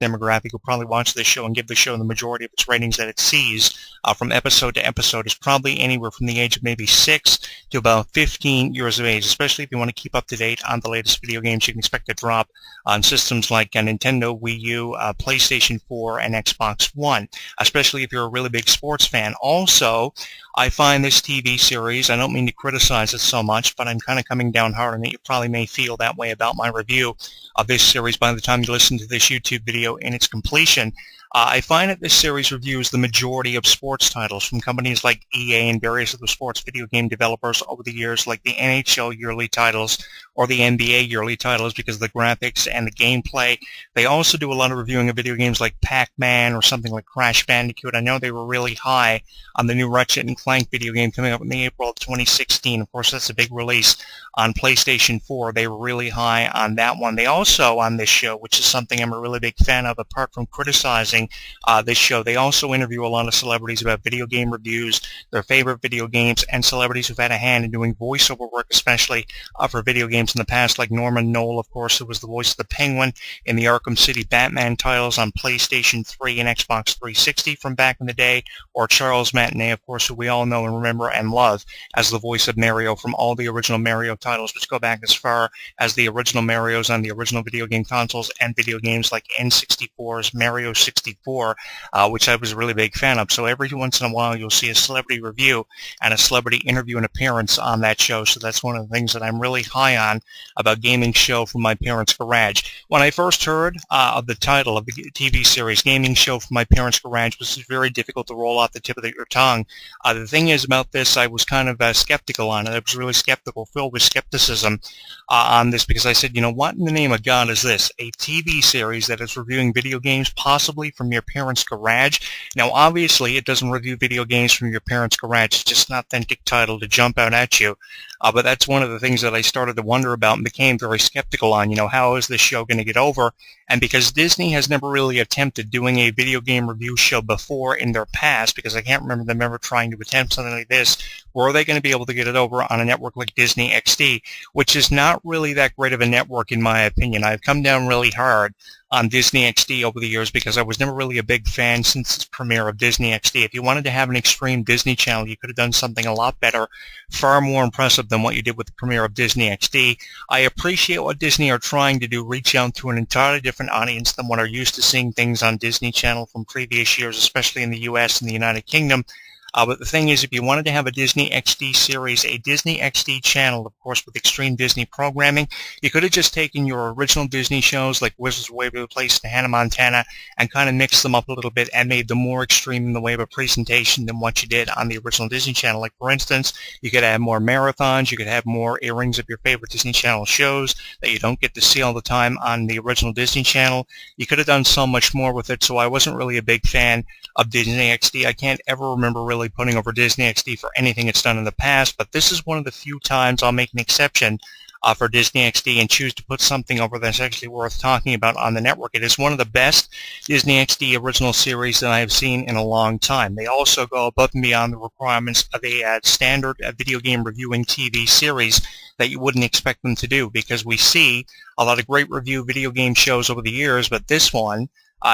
demographic will probably watch this show and give the show the majority of its ratings that it sees from episode to episode is probably anywhere from the age of maybe 6 to about 15 years of age, especially if you want to keep up to date on the latest video games you can expect to drop on systems like Nintendo, Wii U, PlayStation 4, and Xbox One, especially if you're a really big sports fan. Also, I find this TV series, I don't mean to criticize it so much, but I'm kind of coming down hard on it. You probably may feel that way about my review of this series by the time you listen to this YouTube video in its completion. I find that this series reviews the majority of sports titles from companies like EA and various other sports video game developers over the years, like the NHL yearly titles or the NBA yearly titles, because of the graphics and the gameplay. They also do a lot of reviewing of video games like Pac-Man or something like Crash Bandicoot. I know they were really high on the new Ratchet and Clank video game coming up in April of 2016. Of course, that's a big release on PlayStation 4. They were really high on that one. They also, on this show, which is something I'm a really big fan of, apart from criticizing this show, they also interview a lot of celebrities about video game reviews, their favorite video games, and celebrities who've had a hand in doing voiceover work, especially for video games in the past, like Norman Knoll, of course, who was the voice of the Penguin in the Arkham City Batman titles on PlayStation 3 and Xbox 360 from back in the day, or Charles Martinet, of course, who we all know and remember and love as the voice of Mario from all the original Mario titles, which go back as far as the original Marios on the original video game consoles and video games like N64's Mario 64, which I was a really big fan of. So every once in a while you'll see a celebrity review and a celebrity interview and appearance on that show. So that's one of the things that I'm really high on about Gaming Show from My Parents' Garage. When I first heard of the title of the TV series, Gaming Show from My Parents' Garage, was very difficult to roll off the tip of your tongue. The thing is about this, I was kind of skeptical on it. I was really skeptical, filled with skepticism on this, because I said, you know, what in the name of God is this? A TV series that is reviewing video games possibly from your parents' garage? Now, obviously, it doesn't review video games from your parents' garage. It's just an authentic title to jump out at you. But that's one of the things that I started to wonder about and became very skeptical on. You know, how is this show going to get over? And because Disney has never really attempted doing a video game review show before in their past, because I can't remember them ever trying to attempt something like this, were they going to be able to get it over on a network like Disney XD, which is not really that great of a network in my opinion. I've come down really hard on Disney XD over the years because I was never really a big fan since its premiere of Disney XD. If you wanted to have an extreme Disney channel, you could have done something a lot better, far more impressive than what you did with the premiere of Disney XD. I appreciate what Disney are trying to do, reach out to an entirely different audience than what are used to seeing things on Disney Channel from previous years, especially in the US and the United Kingdom. But the thing is, if you wanted to have a Disney XD series, a Disney XD channel, of course, with extreme Disney programming, you could have just taken your original Disney shows like Wizards of Waverly Place and Hannah Montana and kind of mixed them up a little bit and made them more extreme in the way of a presentation than what you did on the original Disney Channel. Like, for instance, you could have more marathons, you could have more airings of your favorite Disney Channel shows that you don't get to see all the time on the original Disney Channel. You could have done so much more with it, so I wasn't really a big fan of Disney XD. I can't ever remember really putting over Disney XD for anything it's done in the past, but this is one of the few times I'll make an exception for Disney XD and choose to put something over that's actually worth talking about on the network. It is one of the best Disney XD original series that I have seen in a long time. They also go above and beyond the requirements of a standard video game reviewing TV series that you wouldn't expect them to do, because we see a lot of great review video game shows over the years, but this one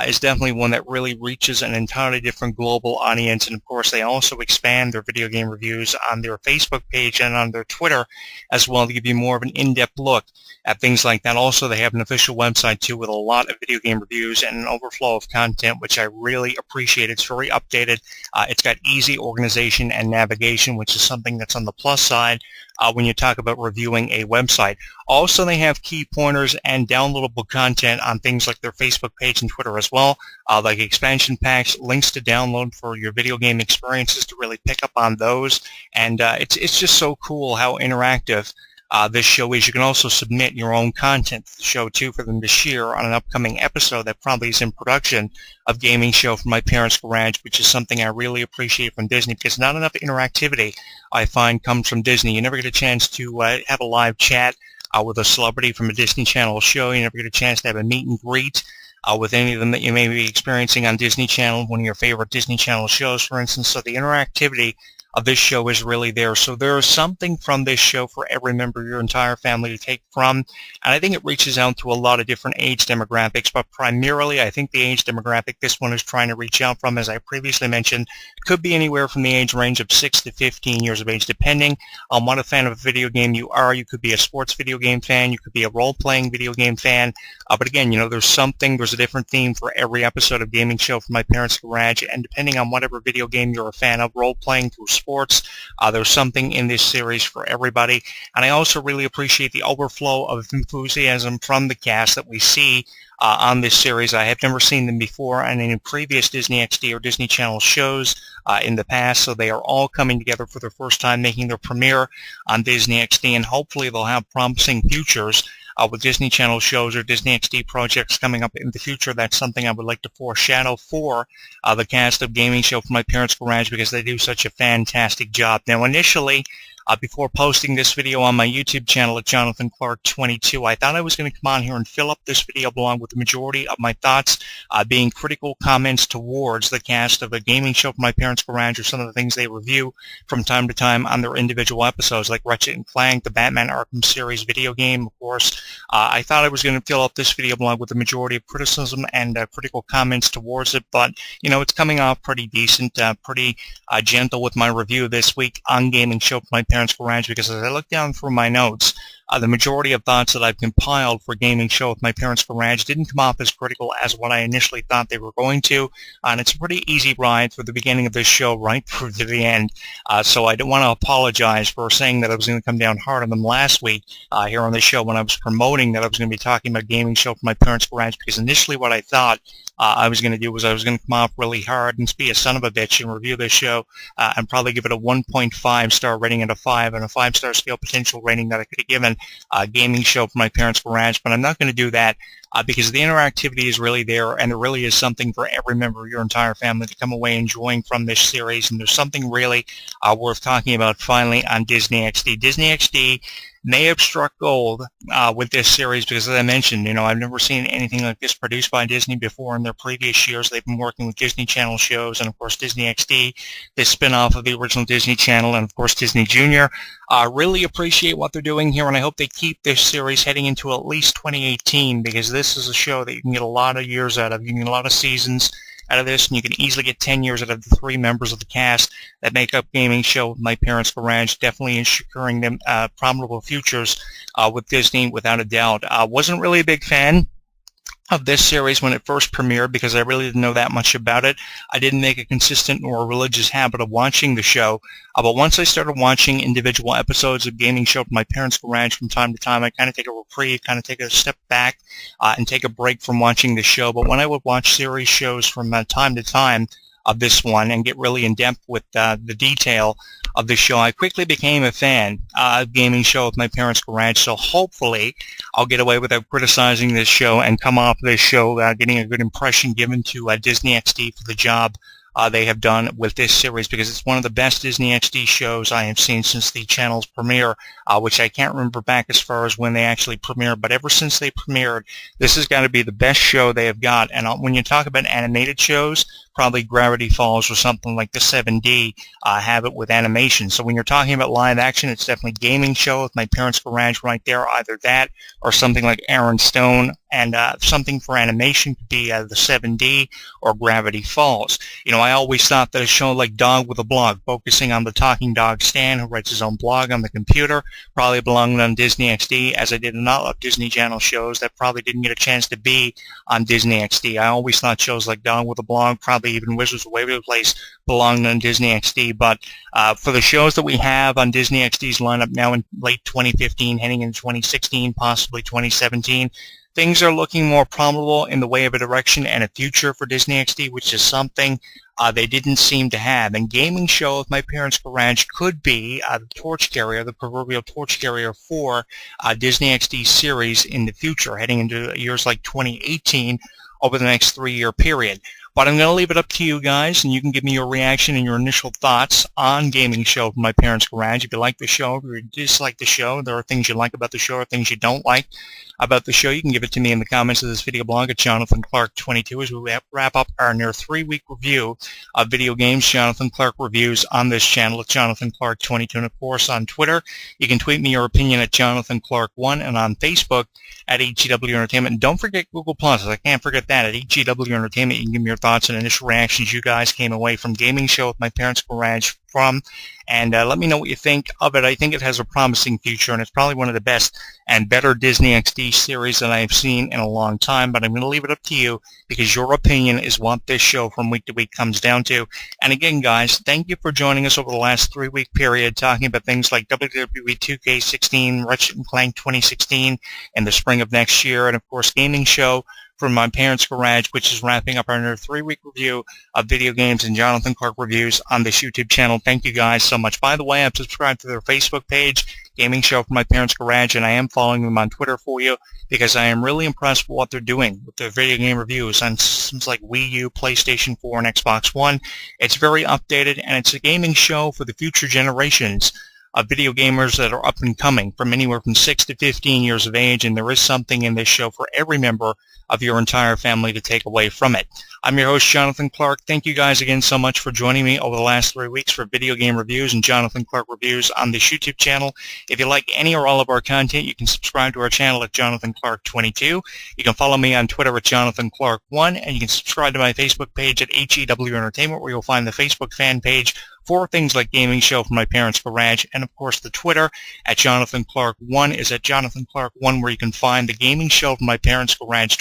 is definitely one that really reaches an entirely different global audience. And of course, they also expand their video game reviews on their Facebook page and on their Twitter as well to give you more of an in-depth look at things like that. Also, they have an official website too with a lot of video game reviews and an overflow of content, which I really appreciate. It's very updated. It's got easy organization and navigation, which is something that's on the plus side when you talk about reviewing a website. Also, they have key pointers and downloadable content on things like their Facebook page and Twitter as well, like expansion packs, links to download for your video game experiences to really pick up on those. And it's just so cool how interactive this show is. You can also submit your own content to the show too for them to share on an upcoming episode that probably is in production of Gaming Show from My Parents' Garage, which is something I really appreciate from Disney, because not enough interactivity I find comes from Disney. You never get a chance to have a live chat with a celebrity from a Disney Channel show. You never get a chance to have a meet and greet with any of them that you may be experiencing on Disney Channel, one of your favorite Disney Channel shows, for instance. So the interactivity of this show is really there. So there is something from this show for every member of your entire family to take from, and I think it reaches out to a lot of different age demographics, but primarily I think the age demographic this one is trying to reach out from, as I previously mentioned, could be anywhere from the age range of 6 to 15 years of age, depending on what a fan of a video game you are. You could be a sports video game fan, you could be a role-playing video game fan, but again, there's a different theme for every episode of Gaming Show from My Parents' Garage, and depending on whatever video game you're a fan of, role-playing through sports, there's something in this series for everybody. And I also really appreciate the overflow of enthusiasm from the cast that we see on this series. I have never seen them before and in previous Disney XD or Disney Channel shows in the past, so they are all coming together for their first time, making their premiere on Disney XD, and hopefully they'll have promising futures with Disney Channel shows or Disney XD projects coming up in the future. That's something I would like to foreshadow for the cast of Gaming Show from My Parents' Garage, because they do such a fantastic job. Now, initially, before posting this video on my YouTube channel at Jonathan Clarke 22, I thought I was going to come on here and fill up this video along with the majority of my thoughts being critical comments towards the cast of a Gaming Show from My Parents' Garage, or some of the things they review from time to time on their individual episodes, like Ratchet and Clank, the Batman Arkham series video game, of course. I thought I was going to fill up this video along with the majority of criticism and critical comments towards it, but, it's coming off pretty decent, pretty gentle with my review this week on Gaming Show from My Parents' Garage, because as I look down through my notes, the majority of thoughts that I've compiled for Gaming Show with My Parents' Garage didn't come off as critical as what I initially thought they were going to, and it's a pretty easy ride from the beginning of this show right through to the end, so I don't want to apologize for saying that I was going to come down hard on them last week here on the show when I was promoting that I was going to be talking about Gaming Show from My Parents' Garage, because initially what I thought I was going to do was I was going to come off really hard and be a son of a bitch and review this show and probably give it a 1.5 star rating out of 5 and a 5-star scale potential rating that I could have given Gaming Show from My Parents' Garage, but I'm not going to do that because the interactivity is really there, and there really is something for every member of your entire family to come away enjoying from this series, and there's something really worth talking about finally on Disney XD. Disney XD may have struck gold with this series because, as I mentioned, I've never seen anything like this produced by Disney before in their previous years. They've been working with Disney Channel shows and, of course, Disney XD, this spin-off of the original Disney Channel, and, of course, Disney Junior. Really appreciate what they're doing here, and I hope they keep this series heading into at least 2018, because this is a show that you can get a lot of years out of. You can get a lot of seasons out of this, and you can easily get 10 years out of the 3 members of the cast that make up Gaming Show with My Parents' Garage, definitely ensuring them profitable futures with Disney, without a doubt. Wasn't really a big fan of this series when it first premiered because I really didn't know that much about it. I didn't make a consistent or a religious habit of watching the show, but once I started watching individual episodes of Gaming Show from My Parents' Garage from time to time, I kind of take a reprieve, kind of take a step back and take a break from watching the show. But when I would watch series shows from time to time of this one and get really in depth with the detail of the show, I quickly became a fan of Gaming Show with My Parents' Garage. So hopefully I'll get away without criticizing this show and come off this show getting a good impression given to Disney XD for the job they have done with this series, because it's one of the best Disney XD shows I have seen since the channel's premiere, which I can't remember back as far as when they actually premiered, but ever since they premiered, this has got to be the best show they have got. And when you talk about animated shows, probably Gravity Falls or something like the 7D have it with animation. So when you're talking about live action, it's definitely Gaming Show with My Parents' Garage right there, either that or something like Aaron Stone, and something for animation could be the 7D or Gravity Falls. I always thought that a show like Dog with a Blog, focusing on the talking dog Stan who writes his own blog on the computer, probably belonged on Disney XD, as I did a lot of Disney Channel shows that probably didn't get a chance to be on Disney XD. I always thought shows like Dog with a Blog, probably even Wizards of Waverly Place, belonged on Disney XD. But for the shows that we have on Disney XD's lineup now in late 2015, heading into 2016, possibly 2017, things are looking more probable in the way of a direction and a future for Disney XD, which is something they didn't seem to have. And Gaming Show with My Parents' Garage could be the torch carrier, the proverbial torch carrier for Disney XD series in the future, heading into years like 2018 over the next 3-year period. But I'm going to leave it up to you guys, and you can give me your reaction and your initial thoughts on Gaming Show from My Parents' Garage. If you like the show, if you dislike the show, there are things you like about the show or things you don't like about the show, you can give it to me in the comments of this video blog at Jonathan Clarke 22 as we wrap up our near 3-week review of video games. Jonathan Clarke Reviews on this channel at Jonathan Clarke 22, and of course on Twitter you can tweet me your opinion at Jonathan Clarke 1, and on Facebook at HGW Entertainment. And don't forget Google Plus. I can't forget that. At HGW Entertainment, you can give me your thoughts and initial reactions you guys came away from Gaming Show with My Parents' Garage from, and let me know what you think of it. I think it has a promising future, and it's probably one of the best and better Disney XD series that I've seen in a long time, but I'm going to leave it up to you because your opinion is what this show from week to week comes down to. And again, guys, thank you for joining us over the last 3-week period talking about things like WWE 2K16, Ratchet & Clank 2016 in the spring of next year, and of course Gaming Show from My Parents' Garage, which is wrapping up our 3-week review of video games and Jonathan Clarke Reviews on this YouTube channel. Thank you guys so much. By the way, I'm subscribed to their Facebook page, Gaming Show from My Parents' Garage, and I am following them on Twitter for you because I am really impressed with what they're doing with their video game reviews on systems like Wii U, PlayStation 4, and Xbox One. It's very updated, and it's a gaming show for the future generations of video gamers that are up and coming from anywhere from 6 to 15 years of age, and there is something in this show for every member of your entire family to take away from it. I'm your host, Jonathan Clarke. Thank you guys again so much for joining me over the last 3 weeks for video game reviews and Jonathan Clarke Reviews on this YouTube channel. If you like any or all of our content, you can subscribe to our channel at Jonathan Clarke 22. You can follow me on Twitter at Jonathan Clarke 1, and you can subscribe to my Facebook page at HEW Entertainment, where you'll find the Facebook fan page for things like Gaming Show from My Parents' Garage, and of course the Twitter at Jonathan Clarke 1 is at Jonathan Clarke 1, where you can find the Gaming Show from My Parents' Garage